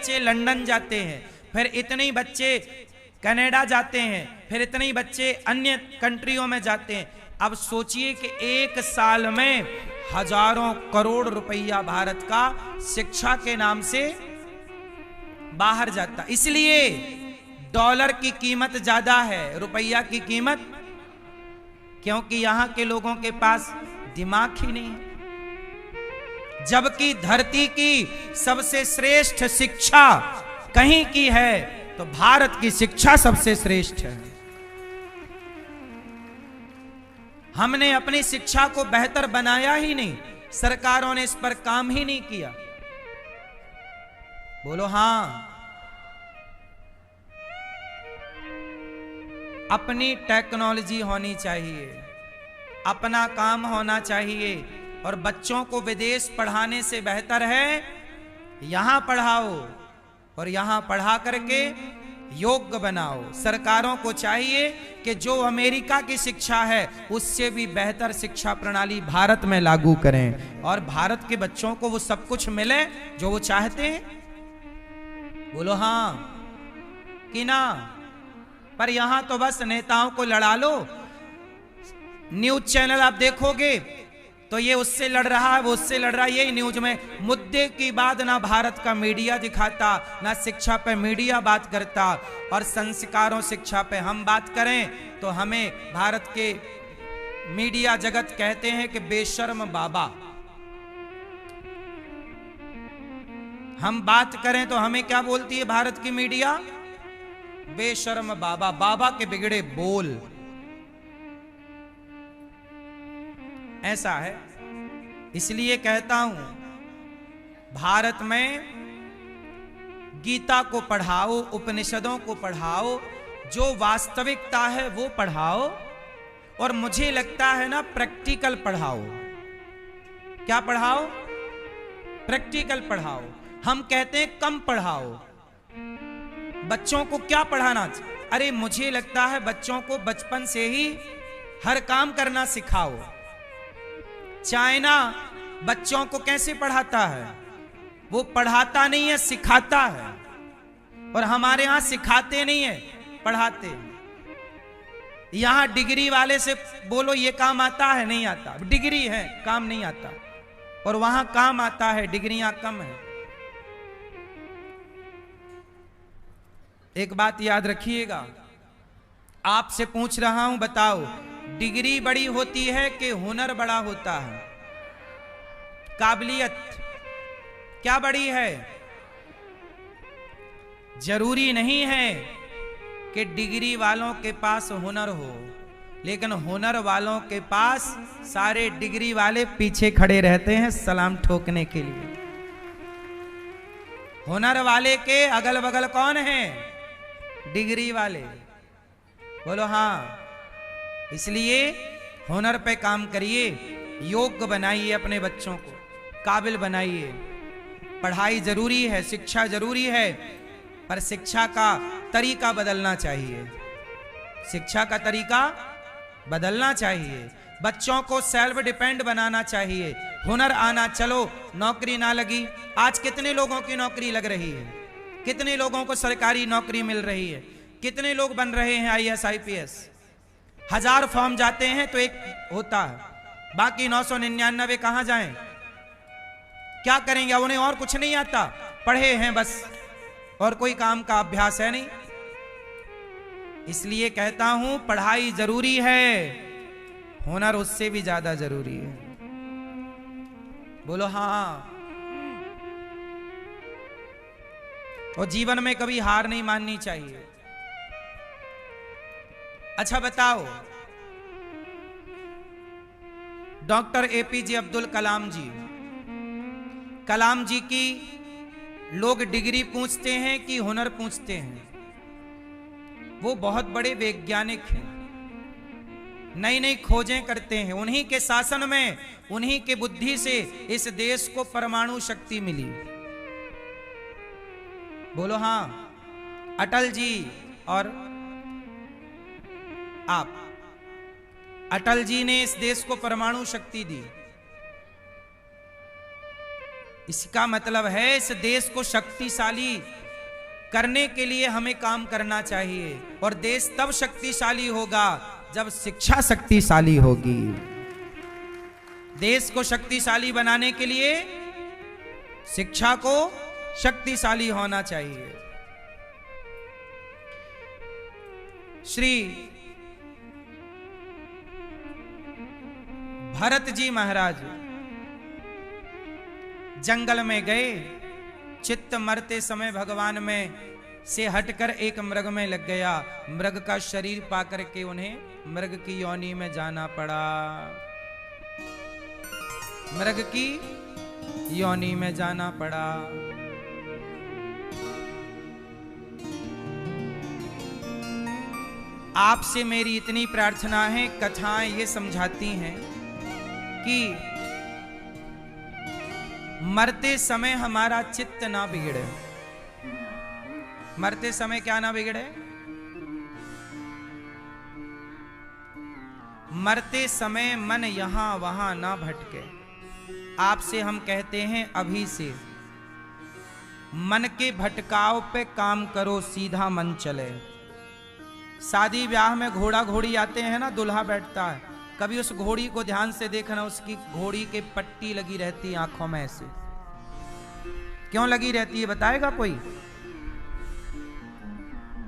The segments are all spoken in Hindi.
बच्चे लंदन जाते हैं, फिर इतने ही बच्चे कनाडा जाते हैं, फिर इतने ही बच्चे अन्य कंट्रियों में जाते हैं। अब सोचिए कि एक साल में हजारों करोड़ रुपया भारत का शिक्षा के नाम से बाहर जाता। इसलिए डॉलर की कीमत ज्यादा है, रुपया की कीमत, क्योंकि यहां के लोगों के पास दिमाग ही नहीं है। जबकि धरती की सबसे श्रेष्ठ शिक्षा कहीं की है तो भारत की शिक्षा सबसे श्रेष्ठ है। हमने अपनी शिक्षा को बेहतर बनाया ही नहीं, सरकारों ने इस पर काम ही नहीं किया। बोलो हां। अपनी टेक्नोलॉजी होनी चाहिए, अपना काम होना चाहिए, और बच्चों को विदेश पढ़ाने से बेहतर है यहां पढ़ाओ और यहां पढ़ा करके योग्य बनाओ। सरकारों को चाहिए कि जो अमेरिका की शिक्षा है उससे भी बेहतर शिक्षा प्रणाली भारत में लागू करें और भारत के बच्चों को वो सब कुछ मिले जो वो चाहते हैं। बोलो हां कि ना। पर यहां तो बस नेताओं को लड़ा लो। न्यूज चैनल आप देखोगे तो ये उससे लड़ रहा है, वो उससे लड़ रहा है, यही न्यूज में मुद्दे की बात ना भारत का मीडिया दिखाता, ना शिक्षा पे मीडिया बात करता। और संस्कारों शिक्षा पे हम बात करें तो हमें भारत के मीडिया जगत कहते हैं कि बेशर्म बाबा। हम बात करें तो हमें क्या बोलती है भारत की मीडिया? बेशर्म बाबा, बाबा के बिगड़े बोल। ऐसा है। इसलिए कहता हूं भारत में गीता को पढ़ाओ, उपनिषदों को पढ़ाओ, जो वास्तविकता है वो पढ़ाओ, और मुझे लगता है ना प्रैक्टिकल पढ़ाओ। क्या पढ़ाओ? प्रैक्टिकल पढ़ाओ। हम कहते हैं कम पढ़ाओ। बच्चों को क्या पढ़ाना? अरे मुझे लगता है बच्चों को बचपन से ही हर काम करना सिखाओ। चाइना बच्चों को कैसे पढ़ाता है? वो पढ़ाता नहीं है, सिखाता है। और हमारे यहां सिखाते नहीं है, पढ़ाते। यहां डिग्री वाले से बोलो ये काम आता है, नहीं आता। डिग्री है, काम नहीं आता। और वहां काम आता है, डिग्रियां कम है। एक बात याद रखिएगा, आपसे पूछ रहा हूं, बताओ डिग्री बड़ी होती है कि हुनर बड़ा होता है? काबिलियत क्या बड़ी है? जरूरी नहीं है कि डिग्री वालों के पास हुनर हो, लेकिन हुनर वालों के पास सारे डिग्री वाले पीछे खड़े रहते हैं सलाम ठोकने के लिए। हुनर वाले के अगल बगल कौन है? डिग्री वाले। बोलो हां। इसलिए हुनर पे काम करिए, योग्य बनाइए, अपने बच्चों को काबिल बनाइए। पढ़ाई जरूरी है, शिक्षा जरूरी है, पर शिक्षा का तरीका बदलना चाहिए। शिक्षा का तरीका बदलना चाहिए। बच्चों को सेल्फ डिपेंड बनाना चाहिए। हुनर आना। चलो नौकरी ना लगी, आज कितने लोगों की नौकरी लग रही है, कितने लोगों को सरकारी नौकरी मिल रही है, कितने लोग बन रहे हैं IAS IPS। 1000 फॉर्म जाते हैं तो एक होता है, बाकी 999 कहां जाएं? क्या करेंगे? उन्हें और कुछ नहीं आता, पढ़े हैं बस, और कोई काम का अभ्यास है नहीं। इसलिए कहता हूं पढ़ाई जरूरी है, हुनर उससे भी ज्यादा जरूरी है। बोलो हां। और जीवन में कभी हार नहीं माननी चाहिए। अच्छा बताओ, डॉक्टर APJ अब्दुल कलाम जी, कलाम जी की लोग डिग्री पूछते हैं कि हुनर पूछते हैं? वो बहुत बड़े वैज्ञानिक हैं, नई नई खोजें करते हैं। उन्हीं के शासन में, उन्हीं के बुद्धि से इस देश को परमाणु शक्ति मिली। बोलो हां। अटल जी और आप, अटल जी ने इस देश को परमाणु शक्ति दी। इसका मतलब है इस देश को शक्तिशाली करने के लिए हमें काम करना चाहिए, और देश तब शक्तिशाली होगा जब शिक्षा शक्तिशाली होगी। देश को शक्तिशाली बनाने के लिए शिक्षा को शक्तिशाली होना चाहिए। श्री भरत जी महाराज जंगल में गए, चित्त मरते समय भगवान में से हटकर एक मृग में लग गया। मृग का शरीर पाकर के उन्हें मृग की योनि में जाना पड़ा। मृग की योनि में जाना पड़ा। आपसे मेरी इतनी प्रार्थना है, कथाएं ये समझाती हैं कि मरते समय हमारा चित्त ना बिगड़े। मरते समय क्या ना बिगड़े? मरते समय मन यहां वहां ना भटके। आपसे हम कहते हैं अभी से मन के भटकाव पे काम करो, सीधा मन चले। शादी ब्याह में घोड़ा घोड़ी आते हैं ना, दुल्हा बैठता है, कभी उस घोड़ी को ध्यान से देखना, उसकी घोड़ी के पट्टी लगी रहती है आंखों में ऐसे। क्यों लगी रहती है बताएगा कोई?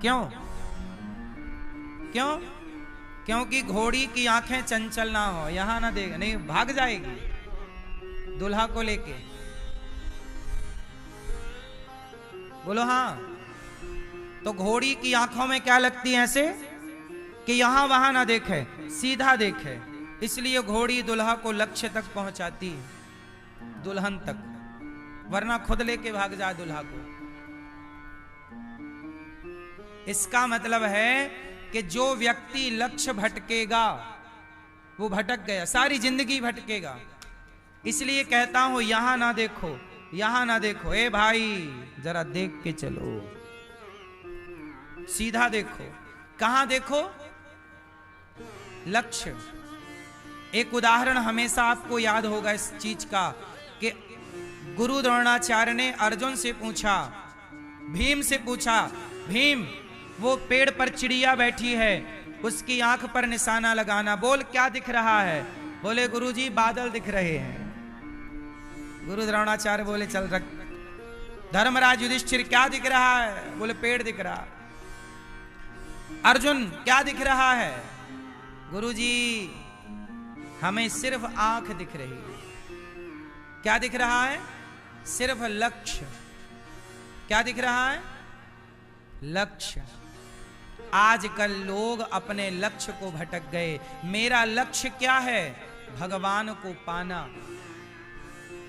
क्यों? क्यों? क्योंकि घोड़ी की आंखें चंचल ना हो, यहां ना देख, नहीं भाग जाएगी दुल्हा को लेके। बोलो हाँ। तो घोड़ी की आंखों में क्या लगती है ऐसे कि यहां वहां ना देखे, सीधा देखे। इसलिए घोड़ी दुल्हा को लक्ष्य तक पहुंचाती है, दुल्हन तक, वरना खुद लेके भाग जाए दुल्हा को। इसका मतलब है कि जो व्यक्ति लक्ष्य भटकेगा वो भटक गया, सारी जिंदगी भटकेगा। इसलिए कहता हूं यहां ना देखो, यहां ना देखो, ए भाई जरा देख के चलो, सीधा देखो। कहां देखो? लक्ष्य। एक उदाहरण हमेशा आपको याद होगा इस चीज का कि गुरु द्रोणाचार्य ने अर्जुन से पूछा, भीम से पूछा, भीम वो पेड़ पर चिड़िया बैठी है, उसकी आंख पर निशाना लगाना, बोल क्या दिख रहा है? बोले गुरुजी बादल दिख रहे हैं। गुरु द्रोणाचार्य बोले चल रख। धर्मराज युधिष्ठिर क्या दिख रहा है? बोले पेड़ दिख रहा। अर्जुन क्या दिख रहा है? गुरुजी हमें सिर्फ आंख दिख रही है। क्या दिख रहा है? सिर्फ लक्ष्य। क्या दिख रहा है? लक्ष्य। आजकल लोग अपने लक्ष्य को भटक गए। मेरा लक्ष्य क्या है? भगवान को पाना,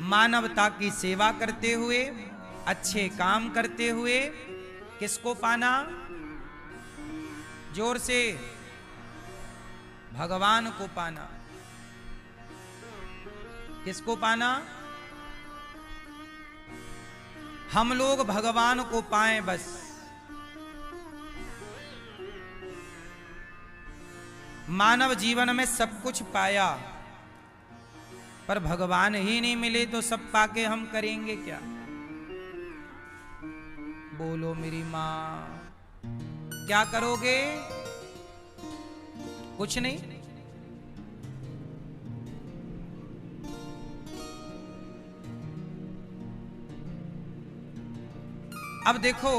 मानवता की सेवा करते हुए, अच्छे काम करते हुए। किसको पाना? जोर से, भगवान को पाना। किसको पाना? हम लोग भगवान को पाएं बस। मानव जीवन में सब कुछ पाया, पर भगवान ही नहीं मिले तो सब पाके हम करेंगे क्या? बोलो मेरी मां, क्या करोगे? कुछ नहीं। अब देखो,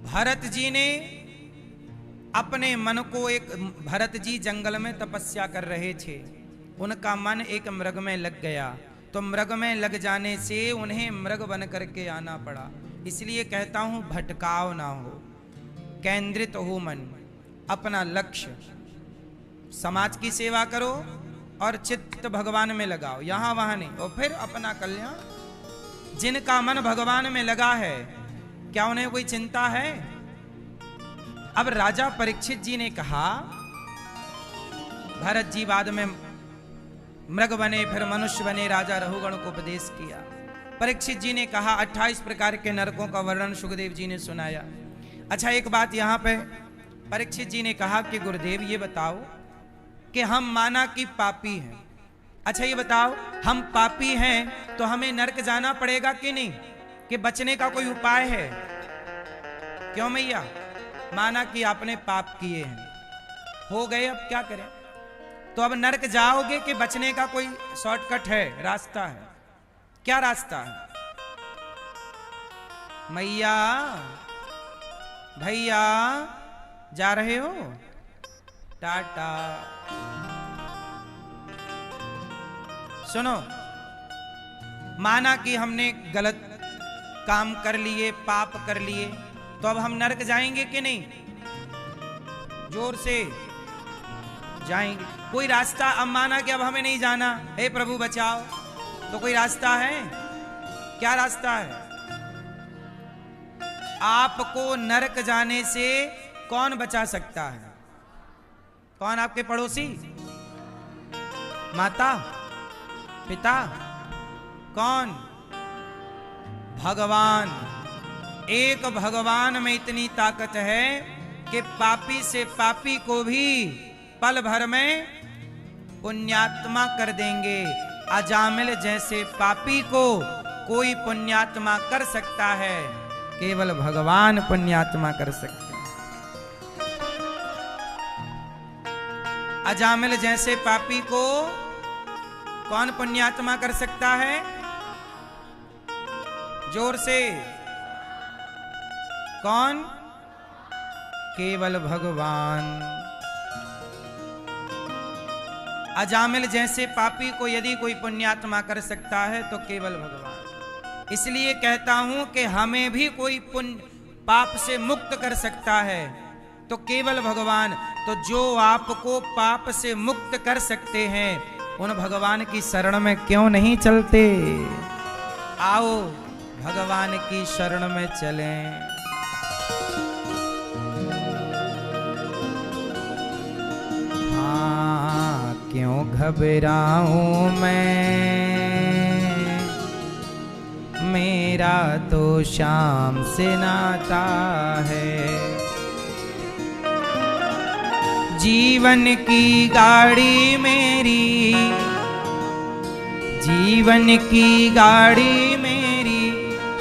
भरत जी ने अपने मन को एक, भरत जी जंगल में तपस्या कर रहे थे, उनका मन एक मृग में लग गया, तो मृग में लग जाने से उन्हें मृग बन करके आना पड़ा। इसलिए कहता हूं भटकाव ना हो, केंद्रित हो मन, अपना लक्ष्य, समाज की सेवा करो और चित्त भगवान में लगाओ, यहां वहां नहीं, और फिर अपना कल्याण। जिनका मन भगवान में लगा है, क्या उन्हें कोई चिंता है? अब राजा परीक्षित जी ने कहा, भरत जी बाद में मृग बने, फिर मनुष्य बने, राजा रघुगण को उपदेश किया। परीक्षित जी ने कहा, 28 प्रकार के नरकों का वर्णन सुखदेव जी ने सुनाया। अच्छा, एक बात यहां पे परीक्षित जी ने कहा कि गुरुदेव ये बताओ कि हम माना कि पापी हैं, अच्छा ये बताओ, हम पापी हैं तो हमें नरक जाना पड़ेगा कि नहीं, कि बचने का कोई उपाय है? क्यों मैया? माना कि आपने पाप किए हैं, हो गए, अब क्या करें? तो अब नरक जाओगे कि बचने का कोई शॉर्टकट है, रास्ता है? क्या रास्ता है? मैया, भैया, जा रहे हो? टाटा। सुनो, माना कि हमने गलत काम कर लिए, पाप कर लिए, तो अब हम नरक जाएंगे कि नहीं? जोर से जाएंगे। कोई रास्ता? अब माना कि अब हमें नहीं जाना, हे प्रभु बचाओ, तो कोई रास्ता है? क्या रास्ता है? आपको नरक जाने से कौन बचा सकता है? कौन? आपके पड़ोसी? माता? पिता? कौन? भगवान। एक भगवान में इतनी ताकत है कि पापी से पापी को भी पल भर में पुण्यात्मा कर देंगे। अजामिल जैसे पापी को कोई पुण्यात्मा कर सकता है, केवल भगवान पुण्यात्मा कर सकते हैं। अजामिल जैसे पापी को कौन पुण्यात्मा कर सकता है? जोर से। कौन? केवल भगवान। अजामिल जैसे पापी को यदि कोई पुण्यात्मा कर सकता है तो केवल भगवान। इसलिए कहता हूं कि हमें भी कोई पुण्य पाप से मुक्त कर सकता है तो केवल भगवान। तो जो आपको पाप से मुक्त कर सकते हैं, उन भगवान की शरण में क्यों नहीं चलते? आओ भगवान की शरण में चलें। हाँ, क्यों घबराऊं मैं, मेरा तो शाम से नाता है। जीवन की गाड़ी मेरी, जीवन की गाड़ी मेरी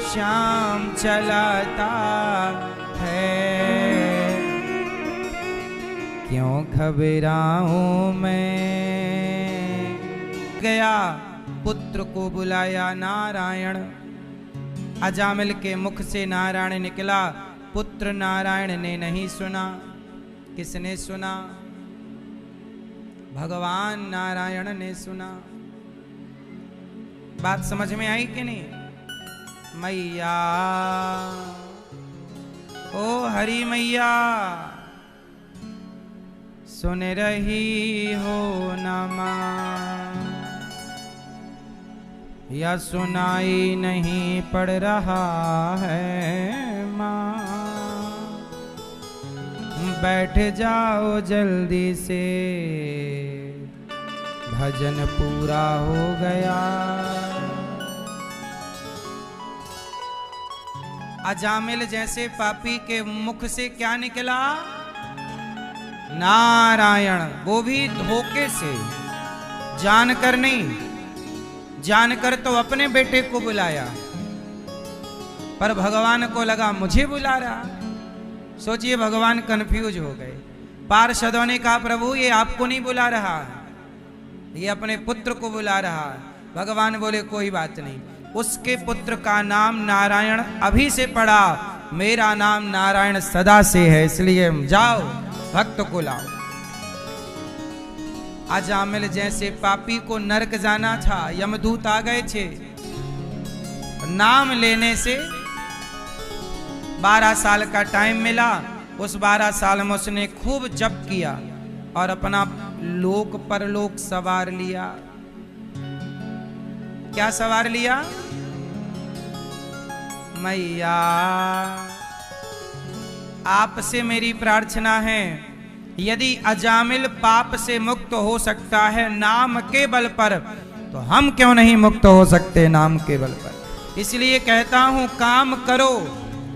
शाम चलाता है। क्यों घबराऊं मैं। गया, पुत्र को बुलाया नारायण। अजामिल के मुख से नारायण निकला, पुत्र नारायण ने नहीं सुना। किसने सुना? भगवान नारायण ने सुना। बात समझ में आई कि नहीं? मैया, ओ हरि मैया, सुन रही हो न मां, या सुनाई नहीं पड़ रहा है मां। बैठ जाओ जल्दी से, भजन पूरा हो गया। अजामिल जैसे पापी के मुख से क्या निकला? नारायण। वो भी धोखे से, जानकर नहीं। जानकर तो अपने बेटे को बुलाया, पर भगवान को लगा मुझे बुला रहा। सोचिए, भगवान कंफ्यूज हो गए। पार्षदों ने कहा प्रभु ये आपको नहीं बुला रहा, ये अपने पुत्र को बुला रहा। भगवान बोले कोई बात नहीं, उसके पुत्र का नाम नारायण अभी से पड़ा, मेरा नाम नारायण सदा से है, इसलिए जाओ भक्त को लाओ। अजामिल जैसे पापी को नरक जाना था, यमदूत आ गए थे। नाम लेने से 12 साल का टाइम मिला। उस 12 साल में उसने खूब जप किया और अपना लोक परलोक सवार लिया। क्या सवार लिया? मैया, आपसे मेरी प्रार्थना है, यदि अजामिल पाप से मुक्त हो सकता है नाम के बल पर, तो हम क्यों नहीं मुक्त हो सकते नाम के बल पर? इसलिए कहता हूं, काम करो,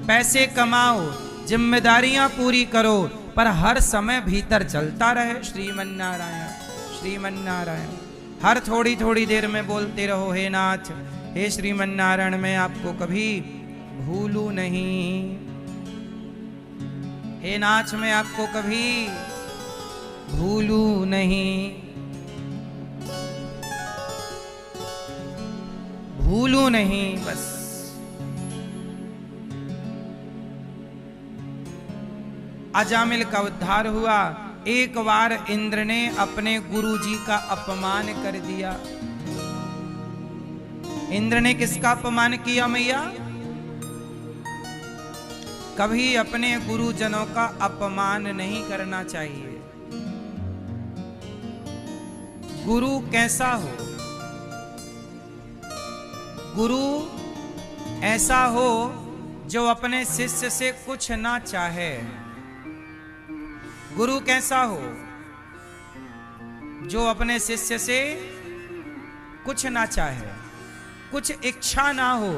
पैसे कमाओ, जिम्मेदारियां पूरी करो, पर हर समय भीतर चलता रहे श्रीमन्नारायण श्रीमन्नारायण। हर थोड़ी थोड़ी देर में बोलते रहो, हे नाथ, हे श्रीमन नारायण, मैं आपको कभी भूलू नहीं। हे नाथ, मैं आपको कभी भूलू नहीं, भूलू नहीं। बस अजामिल का उद्धार हुआ। एक बार इंद्र ने अपने गुरुजी का अपमान कर दिया। इंद्र ने किसका अपमान किया मैया? कभी अपने गुरुजनों का अपमान नहीं करना चाहिए। गुरु कैसा हो? गुरु ऐसा हो जो अपने शिष्य से कुछ ना चाहे। गुरु कैसा हो? जो अपने शिष्य से कुछ ना चाहे, कुछ इच्छा ना हो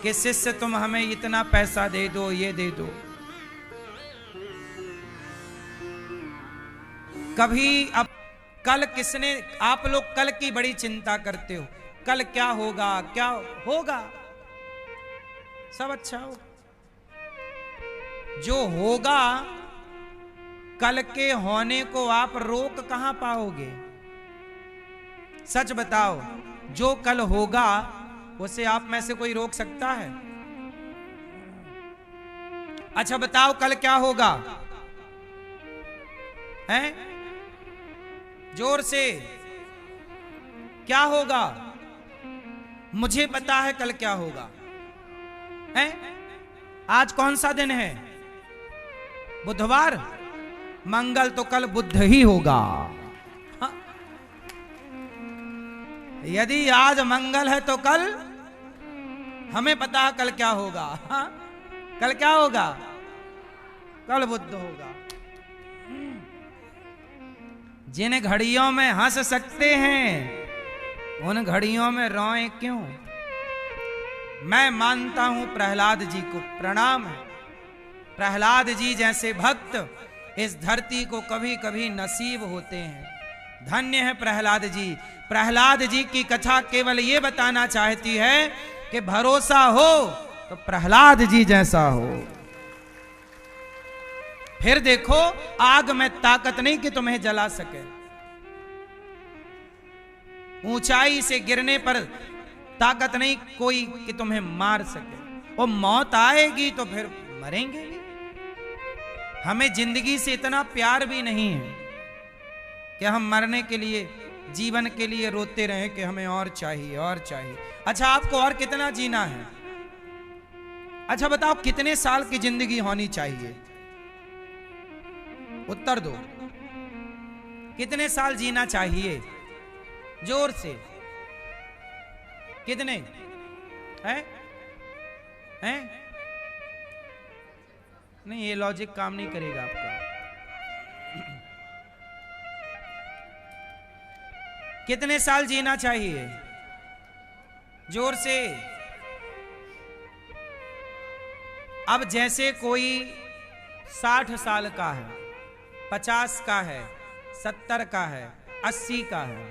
कि शिष्य तुम हमें इतना पैसा दे दो, ये दे दो। कभी अब कल किसने, आप लोग कल की बड़ी चिंता करते हो, कल क्या होगा, क्या होगा, सब अच्छा हो। जो होगा कल के होने को आप रोक कहां पाओगे? सच बताओ, जो कल होगा उसे आप में से कोई रोक सकता है? अच्छा बताओ, कल क्या होगा? हैं? जोर से क्या होगा? मुझे पता है कल क्या होगा। हैं? आज कौन सा दिन है? बुधवार। मंगल तो कल बुध ही होगा। हाँ? यदि आज मंगल है तो कल हमें पता है कल क्या होगा। हाँ? कल क्या होगा? कल बुध होगा। जिन घड़ियों में हंस सकते हैं उन घड़ियों में रोएं क्यों? मैं मानता हूं प्रहलाद जी को प्रणाम है। प्रहलाद जी जैसे भक्त इस धरती को कभी कभी नसीब होते हैं। धन्य है प्रहलाद जी। प्रहलाद जी की कथा केवल ये बताना चाहती है कि भरोसा हो तो प्रहलाद जी जैसा हो। फिर देखो, आग में ताकत नहीं कि तुम्हें जला सके। ऊंचाई से गिरने पर ताकत नहीं कोई कि तुम्हें मार सके। और मौत आएगी तो फिर मरेंगे भी। हमें जिंदगी से इतना प्यार भी नहीं है कि हम मरने के लिए, जीवन के लिए रोते रहें कि हमें और चाहिए, और चाहिए। अच्छा, आपको और कितना जीना है? अच्छा बताओ, कितने साल की जिंदगी होनी चाहिए? उत्तर दो। कितने साल जीना चाहिए? जोर से। कितने हैं? हैं? नहीं, ये लॉजिक काम नहीं करेगा आपका। कितने साल जीना चाहिए? जोर से। अब जैसे कोई 60 साल का है, 50 का है, 70 का है, 80 का है,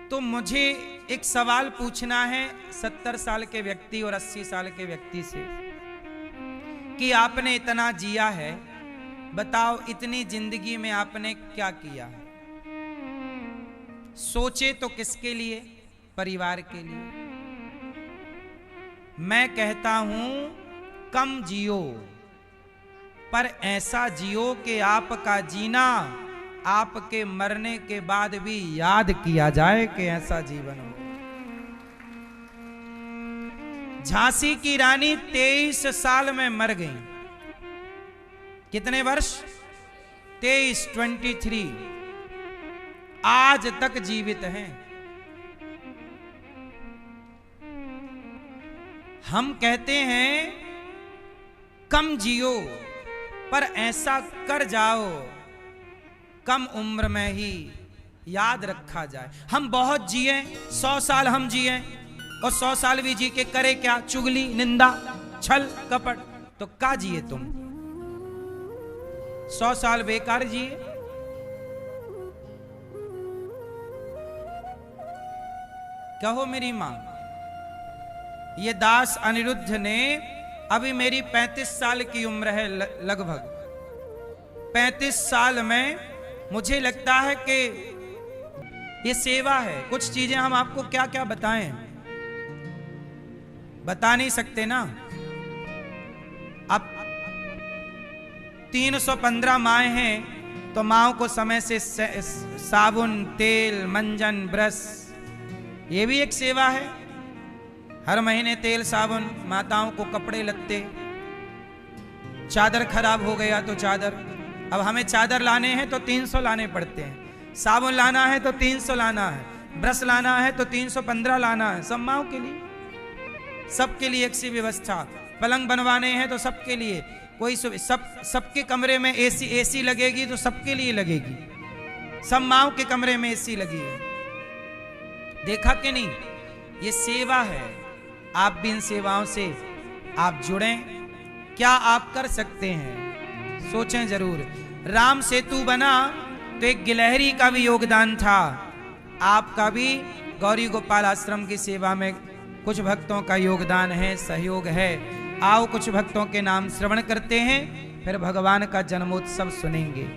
तो मुझे एक सवाल पूछना है 70 साल के व्यक्ति और 80 साल के व्यक्ति से कि आपने इतना जिया है, बताओ इतनी जिंदगी में आपने क्या किया है? सोचे तो किसके लिए? परिवार के लिए। मैं कहता हूं कम जियो, पर ऐसा जियो कि आपका जीना आपके मरने के बाद भी याद किया जाए कि ऐसा जीवन हो। झांसी की रानी 23 साल में मर गई। कितने वर्ष? 23 आज तक जीवित हैं। हम कहते हैं कम जियो, पर ऐसा कर जाओ कम उम्र में ही याद रखा जाए। हम बहुत जिए, 100 साल हम जिए, और 100 साल भी जी के करे क्या? चुगली, निंदा, छल, कपट। तो क्या जिए तुम? 100 साल बेकार जिए। कहो मेरी मां। ये दास अनिरुद्ध ने, अभी मेरी 35 साल की उम्र है, लगभग 35 साल में मुझे लगता है कि ये सेवा है। कुछ चीजें हम आपको क्या क्या बताएं, बता नहीं सकते ना। अब 315 माएँ हैं, तो माओं को समय से साबुन, तेल, मंजन, ब्रश, ये भी एक सेवा है। हर महीने तेल, साबुन, माताओं को कपड़े लत्ते, चादर खराब हो गया तो चादर, अब हमें चादर लाने हैं तो 300 लाने पड़ते हैं, साबुन लाना है तो 300 लाना है, ब्रश लाना है तो 315 लाना है, सब माओं के लिए, सबके लिए एक सी व्यवस्था। पलंग बनवाने हैं तो सबके लिए, कोई सबके कमरे में एसी लगेगी तो सबके लिए लगेगी, सब माओं के कमरे में एसी लगी है। देखा कि नहीं, ये सेवा है। आप भी इन सेवाओं से आप जुड़ें। क्या आप कर सकते हैं, सोचें जरूर। राम सेतु बना तो एक गिलहरी का भी योगदान था, आपका भी गौरी गोपाल आश्रम की सेवा में कुछ भक्तों का योगदान है, सहयोग है। आओ कुछ भक्तों के नाम श्रवण करते हैं, फिर भगवान का जन्मोत्सव सुनेंगे।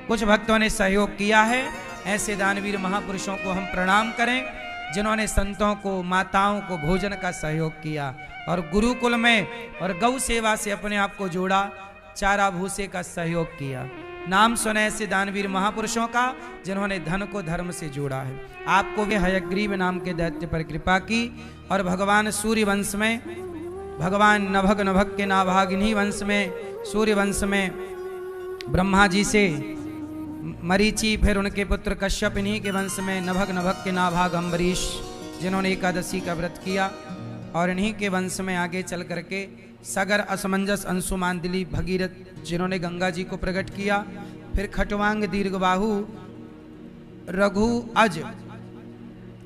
कुछ भक्तों ने सहयोग किया है, ऐसे दानवीर महापुरुषों को हम प्रणाम करें जिन्होंने संतों को, माताओं को भोजन का सहयोग किया और गुरुकुल में और गौ सेवा से अपने आप को जोड़ा, चारा भूसे का सहयोग किया। नाम सुने ऐसे दानवीर महापुरुषों का जिन्होंने धन को धर्म से जोड़ा है। आपको भी हयग्रीव नाम के दैत्य पर कृपा की और भगवान सूर्य वंश में, भगवान नभग के नाभागिनी वंश में, सूर्य वंश में ब्रह्मा जी से मरीचि, फिर उनके पुत्र कश्यप, इन्हीं के वंश में नभग के नाभाग अम्बरीश जिन्होंने एकादशी का व्रत किया, और इन्हीं के वंश में आगे चल करके सगर, असमंजस, अंशुमान, दिलीप, भगीरथ जिन्होंने गंगा जी को प्रकट किया, फिर खटवांग, दीर्घबाहु, रघु, अज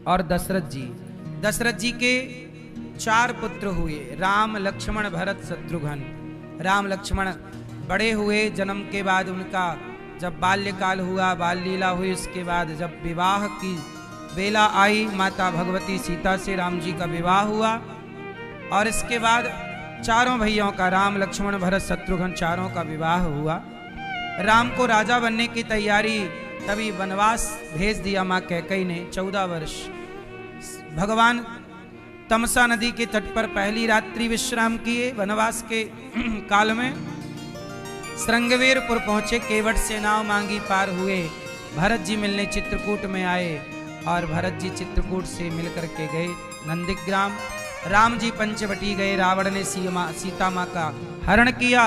और दशरथ जी। दशरथ जी के 4 पुत्र हुए, राम, लक्ष्मण, भरत, शत्रुघ्न। राम लक्ष्मण बड़े हुए, जन्म के बाद उनका जब बाल्यकाल हुआ, बाल लीला हुई, उसके बाद जब विवाह की बेला आई, माता भगवती सीता से राम जी का विवाह हुआ, और इसके बाद चारों भैयों का, राम, लक्ष्मण, भरत, शत्रुघ्न, चारों का विवाह हुआ। राम को राजा बनने की तैयारी, तभी वनवास भेज दिया माँ कैकेयी ने 14 वर्ष। भगवान तमसा नदी के तट पर पहली रात्रि विश्राम किए वनवास के काल में। श्रृंगवेरपुर पहुंचे, केवट से नाव मांगी पार हुए। भरत जी मिलने चित्रकूट में आए और भरत जी चित्रकूट से मिलकर के गए नंदिग्राम। राम जी पंचवटी गए, रावण ने सीता माँ का हरण किया।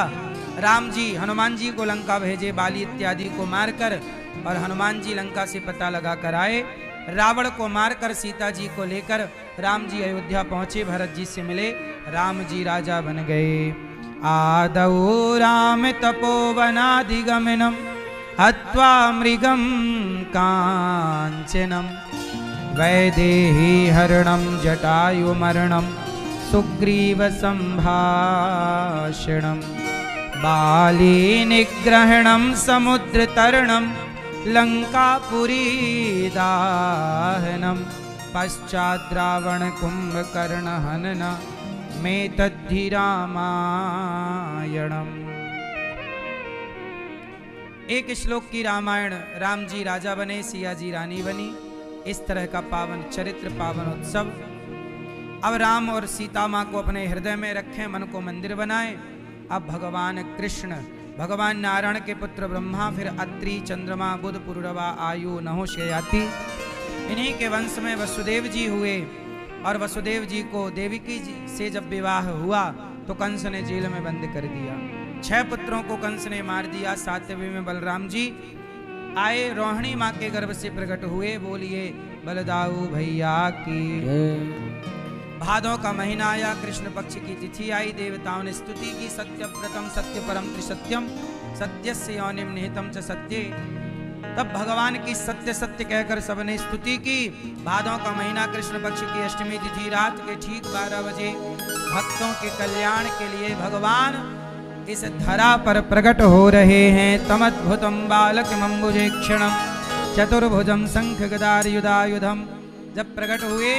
राम जी हनुमान जी को लंका भेजे, बाली इत्यादि को मारकर, और हनुमान जी लंका से पता लगा कर आए। रावण को मारकर सीता जी को लेकर राम जी अयोध्या पहुंचे, भरत जी से मिले, राम जी राजा बन गए। आदौ राम तपोवनादिगमनम हत्वा मृगम कांचनम वैदेही हरणम जटायुमरणम सुग्रीव संभाषणम बाली निग्रहणम समुद्र तरणम लंकापुरी दाहनम पश्चात् रावण कुंभकर्ण हनन में तद्धि रामायणम। एक श्लोक की रामायण, राम जी राजा बने, सिया जी रानी बनी, इस तरह का पावन चरित्र, पावन उत्सव। अब राम और सीता माँ को अपने हृदय में रखें, मन को मंदिर बनाएं। अब भगवान कृष्ण, भगवान नारायण के पुत्र ब्रह्मा, फिर अत्रि, चंद्रमा, बुध, पुरुरवा, आयु, नहुष, ययाति, इन्हीं के वंश में वसुदेव जी हुए। और वसुदेव जी को देवकी जी से जब विवाह हुआ तो कंस ने जेल में बंद कर दिया। 6 पुत्रों को कंस ने मार दिया। 7वें में बलराम जी आए, रोहिणी माँ के गर्भ से प्रकट हुए। बोलिए बलदाऊ भैया की। भादों का महीना आया, कृष्ण पक्ष की तिथि आई, देवताओं ने स्तुति की। सत्यव्रतम सत्य परम त्रिसत्यम सत्यस्य योनिम निहितम च सत्ये। तब भगवान की सत्य सत्य कहकर सबने स्तुति की। भादों का महीना, कृष्ण पक्ष की अष्टमी तिथि, रात के ठीक 12 बजे भक्तों के कल्याण के लिए भगवान इस धरा पर प्रकट हो रहे हैं। तमद्भुतम बालकमंबुजे क्षणम चतुर्भुजम शंख गदार युधायुधम। जब प्रकट हुए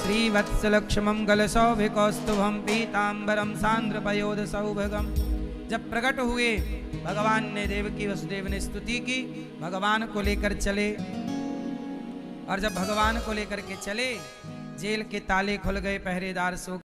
श्रीवत्सलक्ष्मं गलसौभिकौस्तुभं पीताम्बरं सान्द्रपयोध सौभगम। जब प्रकट हुए भगवान ने देवकी वसुदेव ने स्तुति की, भगवान को लेकर चले। और जब भगवान को लेकर के चले, जेल के ताले खुल गए, पहरेदार सो